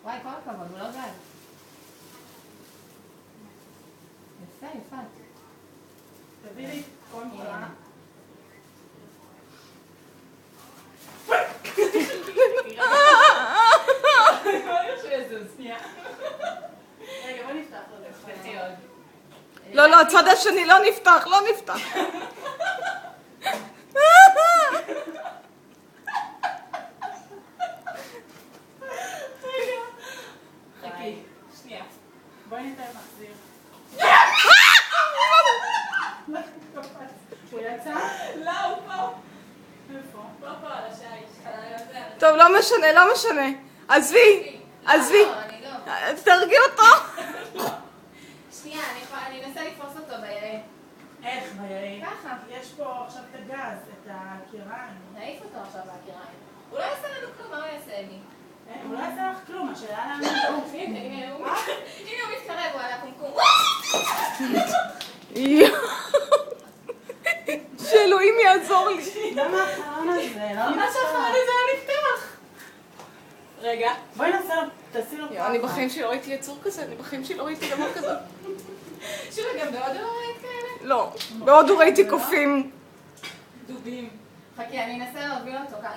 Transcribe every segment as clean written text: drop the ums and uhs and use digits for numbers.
וואי, כל הכבוד, הוא לא זז. יפה, יפה. תביא לי קול מולה. רגע, בוא נפתח לו את זה. לא, הצד השני לא נפתח, לא נפתח. חכי, שנייה. בואי ניתן מחזיר. הוא יצא? לא, הוא פה. איפה? הוא פה על השיש. טוב, לא משנה, לא משנה. עזבי, עזבי. לא, אני לא. תרגי אותו. שנייה, אני אנסה לתפוס אותו ביעל. איך ביעל? ככה. יש פה עכשיו את הגז, את הקיריים. נעיף אותו עכשיו מהקיריים. הוא לא יעשה לנו כלום, מה הוא יעשה לי? הוא לא יעשה לך כלום, השאלה למה הנה, הוא מתקרב, הוא על הקומקום. שאלוהים יעזור לי. למה החלון הזה? לא מה שהחלון הזה היה נפתח? רגע. בואי נעשה לו, תעשי לו ככה. אני בחיים שלי לא ראיתי יצור כזה, אני בחיים שלי לא ראיתי דבר כזה. שוב, גם בהודו לא ראית כאלה? לא, בהודו ראיתי קופים. דובים. חכי, אני אנסה להוביל אותו ככה.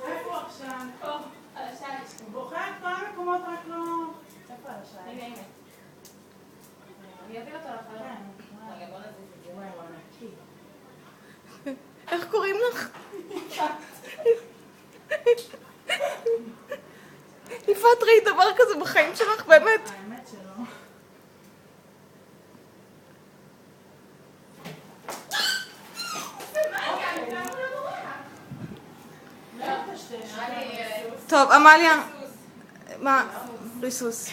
איפה עכשיו? פה, על השיש. הוא בוחר את כל המקומות, רק לא... איפה על השעה? הנה, הנה. אני אוביל אותו לחלום. כן. רגע, בוא נזיז את זה. וואי, הוא ענקי. איך קוראים לך? יפעת, ראית דבר כזה בחיים שלך, באמת? האמת שלא. טוב, עמליה. מה? ריסוס.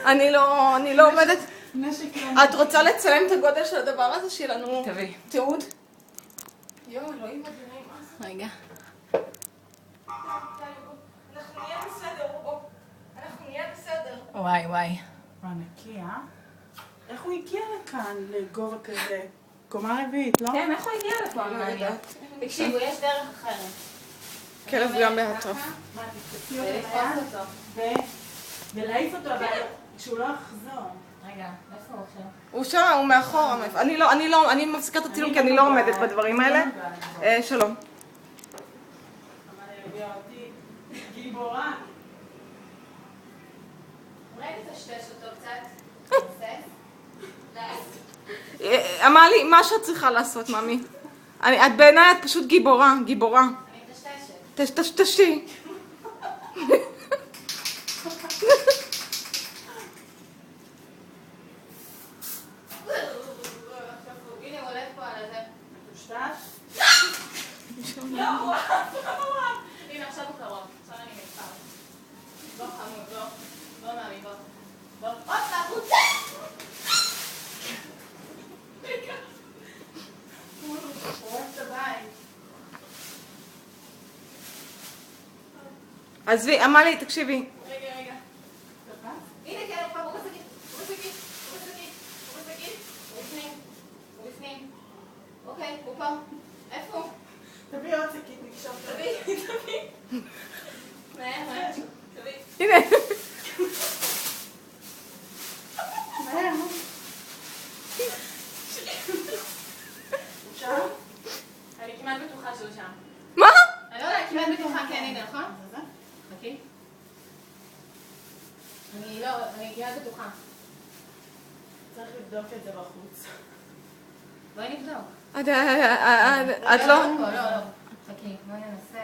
אני לא עומדת. את רוצה לצלם את הגודל של הדבר הזה? שיהיה לנו תיעוד? יואו, אלוהים אדירים, מה זה? רגע. אנחנו נהיה בסדר, רובו. אנחנו נהיה בסדר. וואי. הוא ענקי, אה? איך הוא הגיע לכאן, לגובה כזה? קומה רביעית, לא? כן, איך הוא הגיע לפה? לא יודעת. תקשיבו, יש דרך אחרת. כלב גם בהטרף. מה, תתפסי אותו ולתפוס ביד? אותו. ולהעיף אותו, אבל שהוא לא יחזור. רגע, איפה הוא עכשיו? הוא שם, הוא מאחורה. אני מפסיקה את הצילום כי אני לא עומדת בדברים האלה. שלום. אבל הביאה אותי גיבורה. אולי תטשטש אותו קצת? עמלי, מה שאת צריכה לעשות, ממי? את בעיניי, את פשוט גיבורה. אני מטשטשת. תשתשי. הנה, הוא הולך פה על הזה. טושטש? לא, הוא הנה, עכשיו הוא קרוב. עכשיו אני מתפר. בוא חמוד, בוא מאמי, בוא. עוד החוצה! הוא אוהב את הבית. עזבי, עמלי, תקשיבי. רגע. הנה, כן, הוא בשקית. הוא בפנים. אוקיי, הוא פה. איפה הוא? תביא עוד שקית, נקשור. תביא. מהר. תביא. הנה. מהר, נו. הוא שם? אני כמעט בטוחה שהוא שם. מה? אני לא יודעת, כמעט בטוחה, כן, הנה, נכון? חכי. אני כמעט בטוחה. צריך לבדוק את זה בחוץ. בואי נבדוק. את לא... לא. חכי, בואי ננסה.